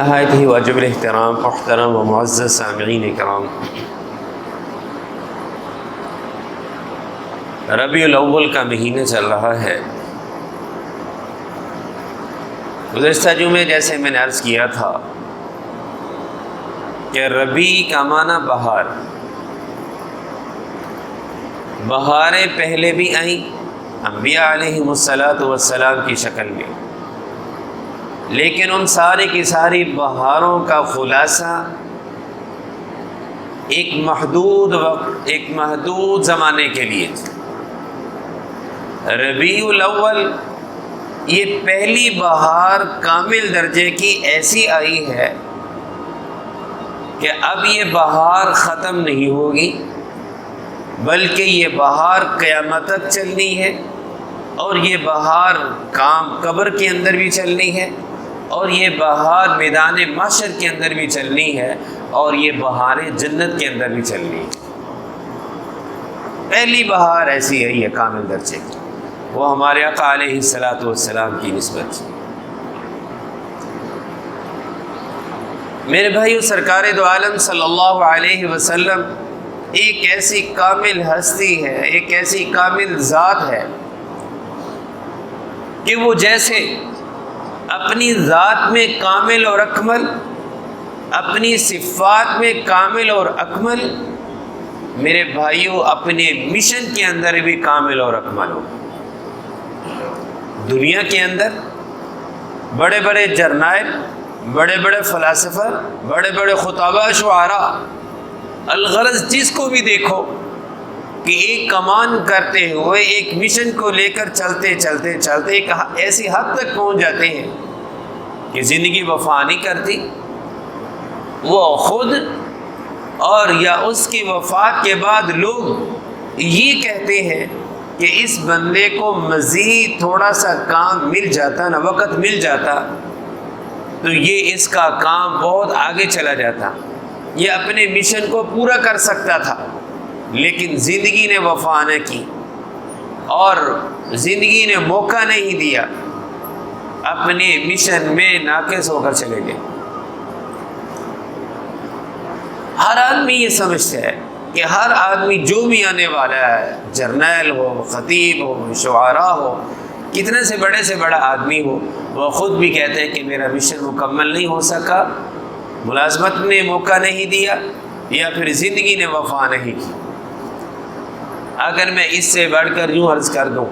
نہایت ہی واجب الاحترام محترم و معزز سامعین کرام، ربیع الاول کا مہینہ چل رہا ہے۔ گزشتہ جمعے جیسے میں نے عرض کیا تھا کہ ربیع کا معنی بہار، بہاریں پہلے بھی آئیں انبیاء علیہم السلام کی شکل میں، لیکن ان ساری کی ساری بہاروں کا خلاصہ ایک محدود وقت، ایک محدود زمانے کے لیے۔ ربیع الاول یہ پہلی بہار کامل درجے کی ایسی آئی ہے کہ اب یہ بہار ختم نہیں ہوگی، بلکہ یہ بہار قیامت تک چلنی ہے، اور یہ بہار قبر کے اندر بھی چلنی ہے، اور یہ بہار میدان محشر کے اندر بھی چلنی ہے، اور یہ بہاریں جنت کے اندر بھی چلنی ہے۔ پہلی بہار ایسی ہے یہ کامل درجے کی، وہ ہمارے آقا علیہ السلام کی نسبت سے۔ میرے بھائیو، سرکار دو عالم صلی اللہ علیہ وسلم ایک ایسی کامل ہستی ہے، ایک ایسی کامل ذات ہے کہ وہ جیسے اپنی ذات میں کامل اور اکمل، اپنی صفات میں کامل اور اکمل، میرے بھائیو اپنے مشن کے اندر بھی کامل اور اکمل ہو۔ دنیا کے اندر بڑے بڑے جرنائل، بڑے بڑے فلاسفر، بڑے بڑے خطباء شعراء، الغرض جس کو بھی دیکھو کہ ایک کمان کرتے ہوئے ایک مشن کو لے کر چلتے چلتے چلتے ایک ایسی حد تک پہنچ جاتے ہیں کہ زندگی وفا نہیں کرتی، وہ خود اور یا اس کی وفات کے بعد لوگ یہ کہتے ہیں کہ اس بندے کو مزید تھوڑا سا کام مل جاتا نا، وقت مل جاتا تو یہ اس کا کام بہت آگے چلا جاتا، یہ اپنے مشن کو پورا کر سکتا تھا، لیکن زندگی نے وفا نہ کی اور زندگی نے موقع نہیں دیا، اپنے مشن میں ناقص ہو کر چلے گئے۔ ہر آدمی یہ سمجھتا ہے کہ ہر آدمی جو بھی آنے والا ہے، جرنیل ہو، خطیب ہو، شعراء ہو، کتنے سے بڑا آدمی ہو، وہ خود بھی کہتے ہیں کہ میرا مشن مکمل نہیں ہو سکا، ملازمت نے موقع نہیں دیا، یا پھر زندگی نے وفا نہیں کی۔ اگر میں اس سے بڑھ کر یوں عرض کر دوں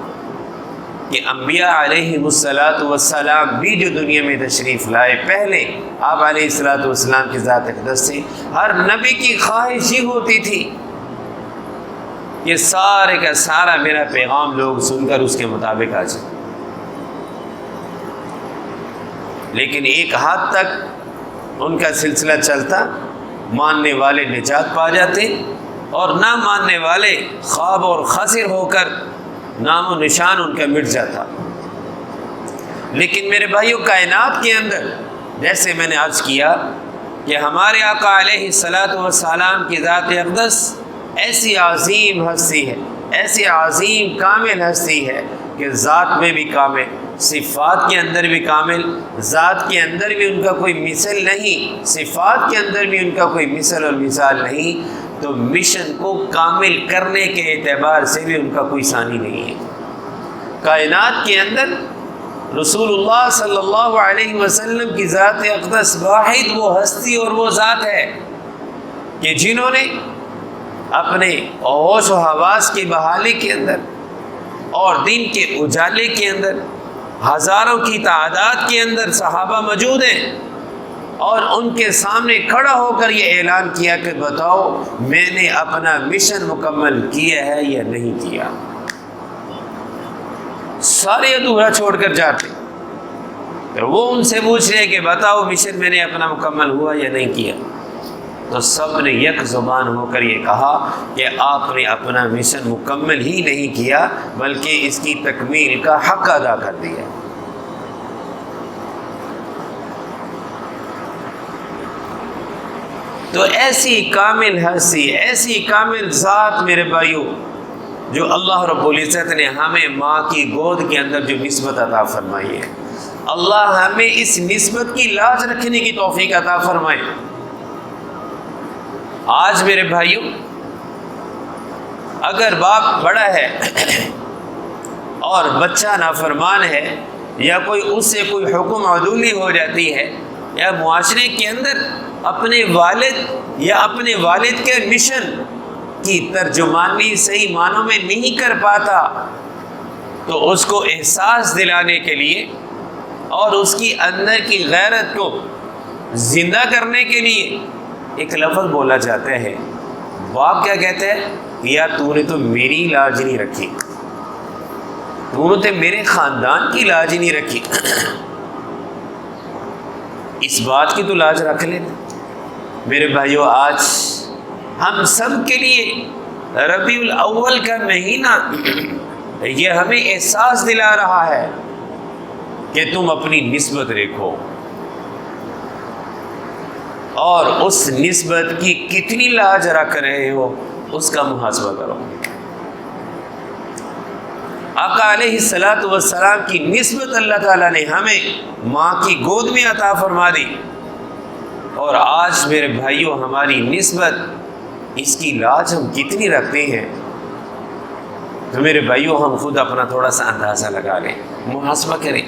کہ انبیاء علیہم السلام بھی جو دنیا میں تشریف لائے، پہلے آپ علیہ السلام کی ذات اقدس سے ہر نبی کی خواہش ہی ہوتی تھی کہ سارے کا سارا میرا پیغام لوگ سن کر اس کے مطابق آ جائیں، لیکن ایک حد تک ان کا سلسلہ چلتا، ماننے والے نجات پا جاتے اور نہ ماننے والے خواب اور خاسر ہو کر نام و نشان ان کا مٹ جاتا۔ لیکن میرے بھائیو، کائنات کے اندر جیسے میں نے عرض کیا کہ ہمارے آقا علیہ السلام کی ذات اقدس ایسی عظیم ہستی ہے، ایسی عظیم کامل ہستی ہے کہ ذات میں بھی کامل، صفات کے اندر بھی کامل، ذات کے اندر بھی ان کا کوئی مثل نہیں، صفات کے اندر بھی ان کا کوئی مثل اور مثال نہیں، تو مشن کو کامل کرنے کے اعتبار سے بھی ان کا کوئی ثانی نہیں ہے۔ کائنات کے اندر رسول اللہ صلی اللہ علیہ وسلم کی ذات اقدس واحد وہ ہستی اور وہ ذات ہے کہ جنہوں نے اپنے ہوش و حواس کی بحالی کے اندر اور دین کے اجالے کے اندر ہزاروں کی تعداد کے اندر صحابہ موجود ہیں، اور ان کے سامنے کھڑا ہو کر یہ اعلان کیا کہ بتاؤ میں نے اپنا مشن مکمل کیا ہے یا نہیں کیا۔ سارے ادھورا چھوڑ کر جاتے، پھر وہ ان سے پوچھ رہے کہ بتاؤ مشن میں نے اپنا مکمل ہوا یا نہیں کیا، تو سب نے یک زبان ہو کر یہ کہا کہ آپ نے اپنا مشن مکمل ہی نہیں کیا، بلکہ اس کی تکمیل کا حق ادا کر دیا۔ تو ایسی کامل ہستی، ایسی کامل ذات میرے بھائیو، جو اللہ رب العزت نے ہمیں ماں کی گود کے اندر جو نسبت عطا فرمائی ہے، اللہ ہمیں اس نسبت کی لاج رکھنے کی توفیق عطا فرمائے۔ آج میرے بھائیوں، اگر باپ بڑا ہے اور بچہ نافرمان ہے، یا کوئی اس سے کوئی حکم عدولی ہو جاتی ہے، یا معاشرے کے اندر اپنے والد یا اپنے والد کے مشن کی ترجمانی صحیح معنوں میں نہیں کر پاتا، تو اس کو احساس دلانے کے لیے اور اس کی اندر کی غیرت کو زندہ کرنے کے لیے ایک لفظ بولا جاتا ہے۔ باپ کیا کہتے ہیں؟ یا تو نے تو میری لاج نہیں رکھی، تو نے تو میرے خاندان کی لاج نہیں رکھی، اس بات کی تو لاج رکھ لیں۔ میرے بھائیوں، آج ہم سب کے لیے ربیع الاول کا مہینہ یہ ہمیں احساس دلا رہا ہے کہ تم اپنی نسبت دیکھو اور اس نسبت کی کتنی لاج رکھ رہے ہو، اس کا محاسبہ کرو۔ آقا علیہ الصلاۃ والسلام کی نسبت اللہ تعالیٰ نے ہمیں ماں کی گود میں عطا فرما دی، اور آج میرے بھائیوں ہماری نسبت اس کی لاج ہم کتنی رکھتے ہیں؟ تو میرے بھائیوں ہم خود اپنا تھوڑا سا اندازہ لگا لیں، محاسبہ کریں۔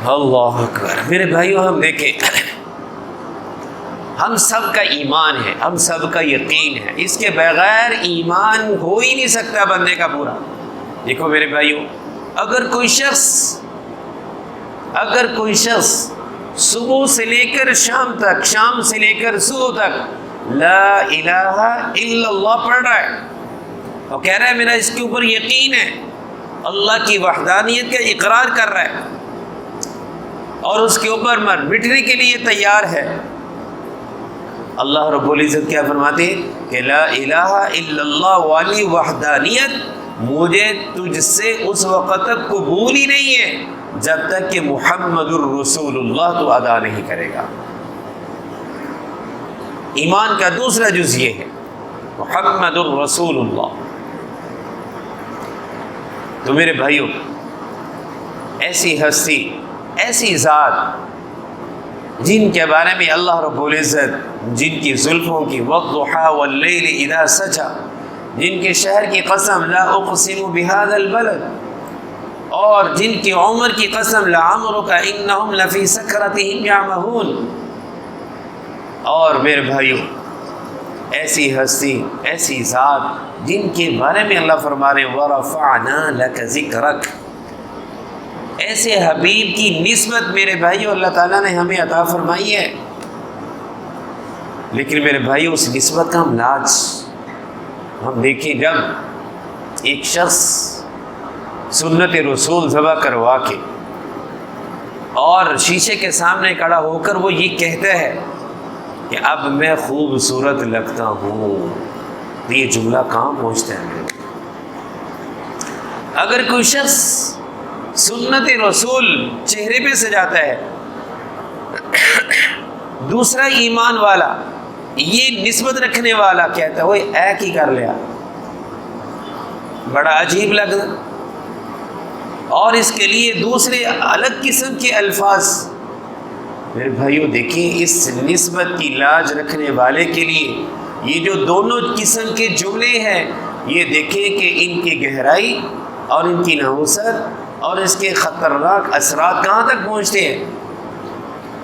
اللہ اکبر۔ میرے بھائیوں ہم دیکھیں، ہم سب کا ایمان ہے، ہم سب کا یقین ہے، اس کے بغیر ایمان ہو ہی نہیں سکتا بندے کا پورا۔ دیکھو میرے بھائیوں، اگر کوئی شخص صبح سے لے کر شام تک، شام سے لے کر صبح تک لا الہ الا اللہ پڑھ رہا ہے اور کہہ رہا ہے میرا اس کے اوپر یقین ہے، اللہ کی وحدانیت کا اقرار کر رہا ہے اور اس کے اوپر مر مٹنے کے لیے تیار ہے، اللہ رب العزت کیا فرماتے ہیں کہ لا الہ الا اللہ والی وحدانیت مجھے تجھ سے اس وقت تک قبول ہی نہیں ہے جب تک کہ محمد الرسول اللہ تو ادا نہیں کرے گا۔ ایمان کا دوسرا جز یہ ہے محمد الرسول اللہ۔ تو میرے بھائیوں، ایسی ہستی، ایسی ذات جن کے بارے میں اللہ رب العزت جن کی زلفوں کی والضحی واللیل اذا سجا، جن کے شہر کی قسم لا اقسم بهذا البلد، اور جن کی عمر کی قسم لعمرک انہم لفی سکرتہم یعمہون، اور میرے بھائیوں ایسی ہستی، ایسی ذات جن کے بارے میں اللہ فرما رہے ہیں ورفعنا لک ذکرک، ایسے حبیب کی نسبت میرے بھائیوں اللہ تعالیٰ نے ہمیں عطا فرمائی ہے۔ لیکن میرے بھائیوں اس نسبت کا ہم لاج ہم دیکھیں، جب ایک شخص سنت رسول ذبح کروا کے اور شیشے کے سامنے کھڑا ہو کر وہ یہ کہتا ہے کہ اب میں خوبصورت لگتا ہوں، تو یہ جملہ کہاں پہنچتا ہے؟ اگر کوئی شخص سنت رسول چہرے پہ سجاتا ہے، دوسرا ایمان والا یہ نسبت رکھنے والا کہتا ہے وہ ایک ہی کر لیا، بڑا عجیب لگتا، اور اس کے لیے دوسرے الگ قسم کے الفاظ۔ میرے بھائیوں دیکھیں، اس نسبت کی لاج رکھنے والے کے لیے یہ جو دونوں قسم کے جملے ہیں، یہ دیکھیں کہ ان کی گہرائی اور ان کی نحوست اور اس کے خطرناک اثرات کہاں تک پہنچتے ہیں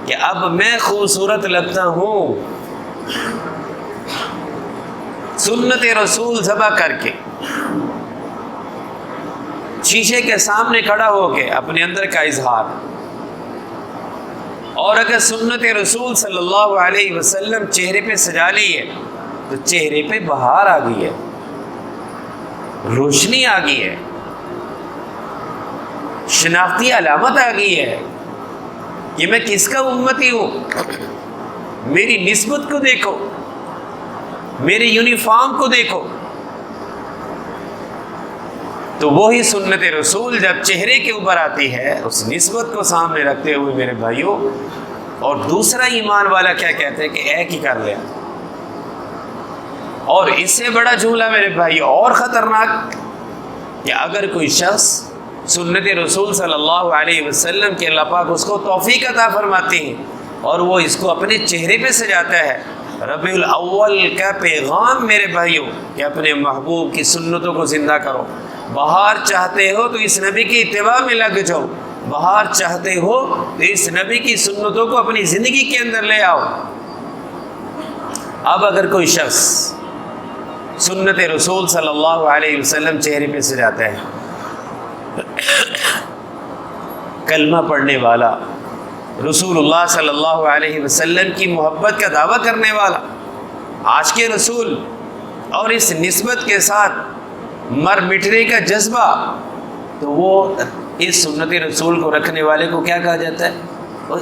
کہ اب میں خوبصورت لگتا ہوں، سنت رسول ذبح کر کے شیشے کے سامنے کھڑا ہو کے اپنے اندر کا اظہار۔ اور اگر سنت رسول صلی اللہ علیہ وسلم چہرے پہ سجا لی ہے تو چہرے پہ بہار آ گئی ہے، روشنی آ گئی ہے، شناختی علامت آ گئی ہے کہ میں کس کا امتی ہوں۔ میری نسبت کو دیکھو، میرے یونیفارم کو دیکھو۔ تو وہی سنت رسول جب چہرے کے اوپر آتی ہے، اس نسبت کو سامنے رکھتے ہوئے میرے بھائیوں، اور دوسرا ایمان والا کیا کہتے ہیں کہ ایک ہی کر لیا۔ اور اس سے بڑا جملہ میرے بھائیوں اور خطرناک کہ اگر کوئی شخص سنت رسول صلی اللہ علیہ وسلم کے اللہ پاک اس کو توفیق عطا فرماتے ہیں اور وہ اس کو اپنے چہرے پہ سجاتا ہے. ربیع الاول کا پیغام میرے بھائیوں کہ اپنے محبوب کی سنتوں کو زندہ کرو. بہار چاہتے ہو تو اس نبی کی اتباع میں لگ جاؤ، بہار چاہتے ہو تو اس نبی کی سنتوں کو اپنی زندگی کے اندر لے آؤ. اب اگر کوئی شخص سنت رسول صلی اللہ علیہ وسلم چہرے پہ سجاتا ہے، کلمہ پڑھنے والا، رسول اللہ صلی اللہ علیہ وسلم کی محبت کا دعویٰ کرنے والا، عاشق رسول، اور اس نسبت کے ساتھ مر مٹنے کا جذبہ، تو وہ اس سنت رسول کو رکھنے والے کو کیا کہا جاتا ہے؟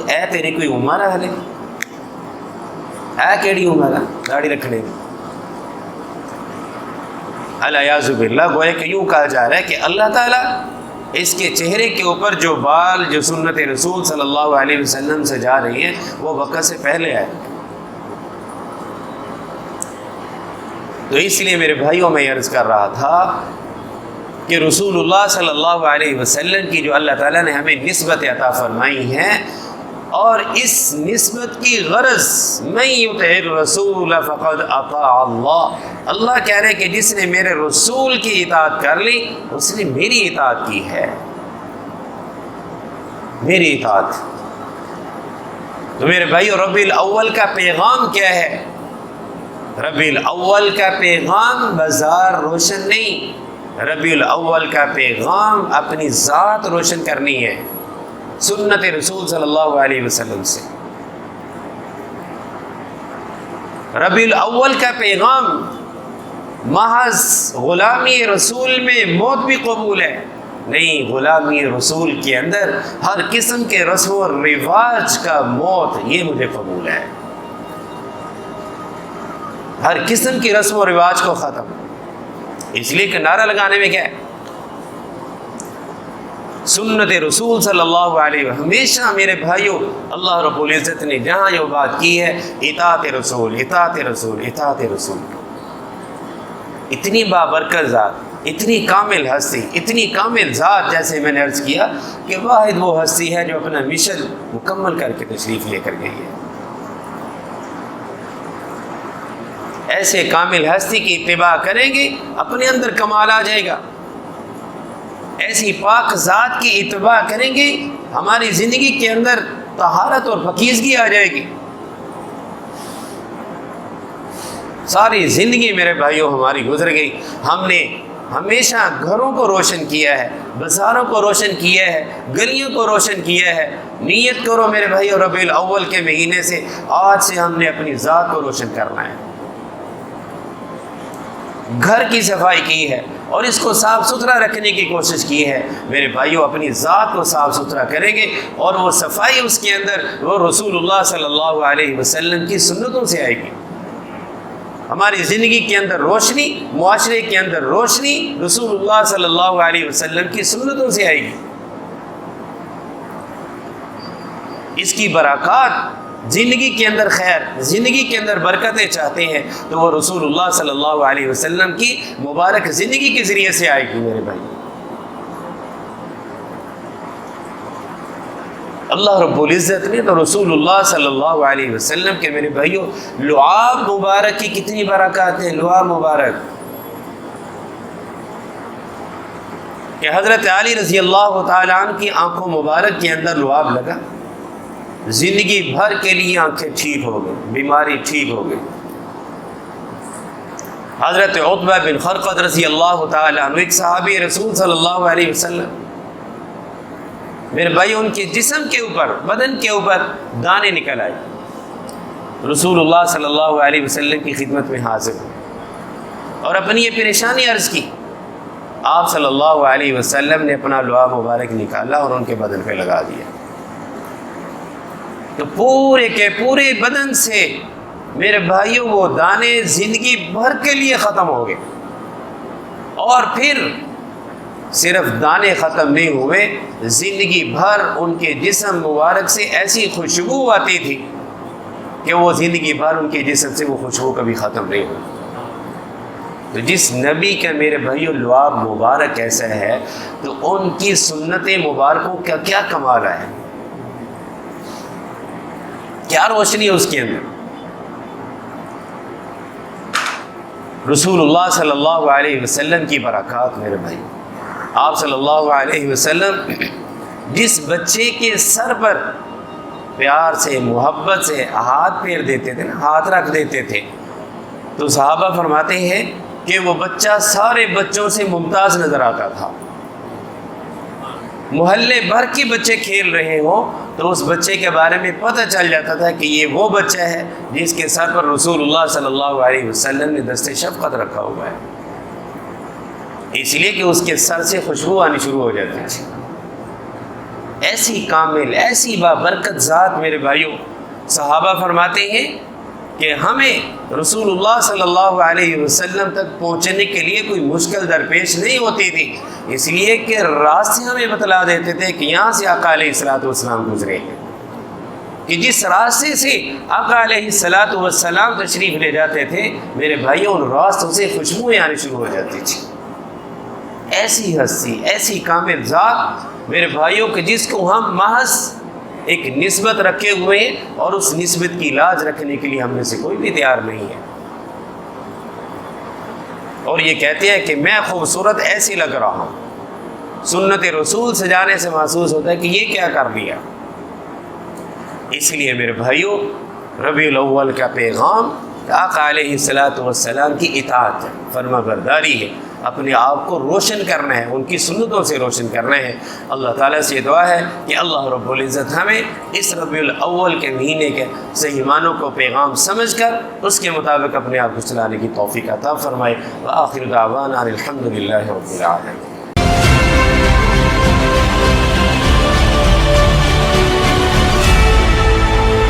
اے تیری کوئی عمر ہے، اے کیڑی عمر ہے داڑھی رکھنے میں. الیاذ باللہ، گویا کہ یوں کہا جا رہا ہے کہ اللہ تعالیٰ اس کے چہرے کے اوپر جو بال جو سنت رسول صلی اللہ علیہ وسلم سے جا رہی ہیں وہ وقت سے پہلے آئے. تو اس لیے میرے بھائیوں میں عرض کر رہا تھا کہ رسول اللہ صلی اللہ علیہ وسلم کی جو اللہ تعالیٰ نے ہمیں نسبت عطا فرمائی ہے، اور اس نسبت کی غرض من یطع الرسول فقد اطاع اللہ، اللہ کہہ رہے کہ جس نے میرے رسول کی اطاعت کر لی اس نے میری اطاعت کی ہے، میری اطاعت. تو میرے بھائی ربیع الاول کا پیغام کیا ہے؟ ربیع الاول کا پیغام بازار روشن نہیں، ربیع الاول کا پیغام اپنی ذات روشن کرنی ہے سنت رسول صلی اللہ علیہ وسلم سے. ربیع الاول کا پیغام محض غلامی رسول میں موت بھی قبول ہے نہیں، غلامی رسول کے اندر ہر قسم کے رسم و رواج کا موت یہ مجھے قبول ہے. ہر قسم کی رسم و رواج کو ختم. اس لیے کہ نعرہ لگانے میں کیا ہے؟ سنت رسول صلی اللہ علیہ وسلم. ہمیشہ میرے بھائیوں اللہ رب العزت نے جہاں یہ بات کی ہے اطاعت رسول، اطاعت رسول، اطاعت رسول. اتنی بابرکت ذات، اتنی کامل ہستی، اتنی کامل ذات، جیسے میں نے عرض کیا کہ واحد وہ ہستی ہے جو اپنا مشن مکمل کر کے تشریف لے کر گئی ہے. ایسے کامل ہستی کی اتباع کریں گے اپنے اندر کمال آ جائے گا. ایسی پاک ذات کی اتباع کریں گے ہماری زندگی کے اندر طہارت اور پاکیزگی آ جائے گی. ساری زندگی میرے بھائیوں ہماری گزر گئی، ہم نے ہمیشہ گھروں کو روشن کیا ہے، بازاروں کو روشن کیا ہے، گلیوں کو روشن کیا ہے. نیت کرو میرے بھائیوں ربیع الاول کے مہینے سے آج سے ہم نے اپنی ذات کو روشن کرنا ہے. گھر کی صفائی کی ہے اور اس کو صاف ستھرا رکھنے کی کوشش کی ہے. میرے بھائیوں اپنی ذات کو صاف ستھرا کریں گے اور وہ صفائی اس کے اندر وہ رسول اللہ صلی اللہ علیہ وسلم کی سنتوں سے آئے گی. ہماری زندگی کے اندر روشنی، معاشرے کے اندر روشنی رسول اللہ صلی اللہ علیہ وسلم کی سنتوں سے آئے گی. اس کی برکات زندگی کے اندر خیر، زندگی کے اندر برکتیں چاہتے ہیں تو وہ رسول اللہ صلی اللہ علیہ وسلم کی مبارک زندگی کے ذریعے سے آئے گی. میرے بھائی اللہ رب العزت نے تو رسول اللہ صلی اللہ علیہ وسلم کے میرے بھائیوں لعاب مبارک کی کتنی برکات ہیں. لعاب مبارک کہ حضرت علی رضی اللہ تعالیٰ عنہ کی آنکھوں مبارک کے اندر لعاب لگا، زندگی بھر کے لیے آنکھیں ٹھیک ہو گئی، بیماری ٹھیک ہو گئی. حضرت عتبہ بن خرقد رضی اللہ تعالیٰ عنہ ایک صحابی رسول صلی اللہ علیہ وسلم، میرے بھائی ان کے جسم کے اوپر، بدن کے اوپر دانے نکل آئے. رسول اللہ صلی اللہ علیہ وسلم کی خدمت میں حاضر ہوئے اور اپنی یہ پریشانی عرض کی. آپ صلی اللہ علیہ وسلم نے اپنا لعاب مبارک نکالا اور ان کے بدن پہ لگا دیا. تو پورے کے پورے بدن سے میرے بھائیوں وہ دانے زندگی بھر کے لیے ختم ہو گئے. اور پھر صرف دانے ختم نہیں ہوئے، زندگی بھر ان کے جسم مبارک سے ایسی خوشبو آتی تھی کہ وہ زندگی بھر ان کے جسم سے وہ خوشبو کبھی ختم نہیں ہوئی. تو جس نبی کا میرے بھائیو لعاب مبارک ایسا ہے تو ان کی سنت مبارکوں کا کیا کمال ہے، کیا روشنی ہے اس کے اندر۔ رسول اللہ صلی اللہ علیہ وسلم کی برکات میرے بھائی، آپ صلی اللہ علیہ وسلم جس بچے کے سر پر پیار سے محبت سے ہاتھ پھیر دیتے تھے نا، ہاتھ رکھ دیتے تھے، تو صحابہ فرماتے ہیں کہ وہ بچہ سارے بچوں سے ممتاز نظر آتا تھا۔ محلے بھر کے بچے کھیل رہے ہوں تو اس بچے کے بارے میں پتہ چل جاتا تھا کہ یہ وہ بچہ ہے جس کے سر پر رسول اللہ صلی اللہ علیہ وسلم نے دست شفقت رکھا ہوا ہے، اس لیے کہ اس کے سر سے خوشبو آنی شروع ہو جاتی تھی۔ ایسی کامل ایسی بابرکت ذات میرے بھائیوں، صحابہ فرماتے ہیں کہ ہمیں رسول اللہ صلی اللہ علیہ وسلم تک پہنچنے کے لیے کوئی مشکل درپیش نہیں ہوتی تھی، اس لیے کہ راستے ہمیں بتلا دیتے تھے کہ یہاں سے آقا علیہ الصلوۃ والسلام گزرے ہیں، کہ جس راستے سے آقا علیہ الصلوۃ والسلام تشریف لے جاتے تھے میرے بھائیوں ان راستوں سے خوشبوئیں آنی شروع ہو جاتی تھی۔ ایسی ہستی ایسی کامل ذات میرے بھائیوں کہ جس کو ہم محض ایک نسبت رکھے ہوئے ہیں اور اس نسبت کی لاج رکھنے کے لیے ہم میں سے کوئی بھی تیار نہیں ہے، اور یہ کہتے ہیں کہ میں خوبصورت ایسی لگ رہا ہوں، سنت رسول سے جانے سے محسوس ہوتا ہے کہ یہ کیا کر لیا۔ اس لیے میرے بھائیوں ربیع الاول کا پیغام آقا علیہ الصلوۃ والسلام کی اطاعت ہے، فرما برداری ہے، اپنے آپ کو روشن کرنا ہے، ان کی سنتوں سے روشن کرنا ہے۔ اللہ تعالیٰ سے یہ دعا ہے کہ اللہ رب العزت ہمیں اس ربیع الاول کے مہینے کے صحیح معنوں کو پیغام سمجھ کر اس کے مطابق اپنے آپ کو چلانے کی توفیق عطا فرمائے۔ وآخر دعوانا الحمد للہ رب العالمین۔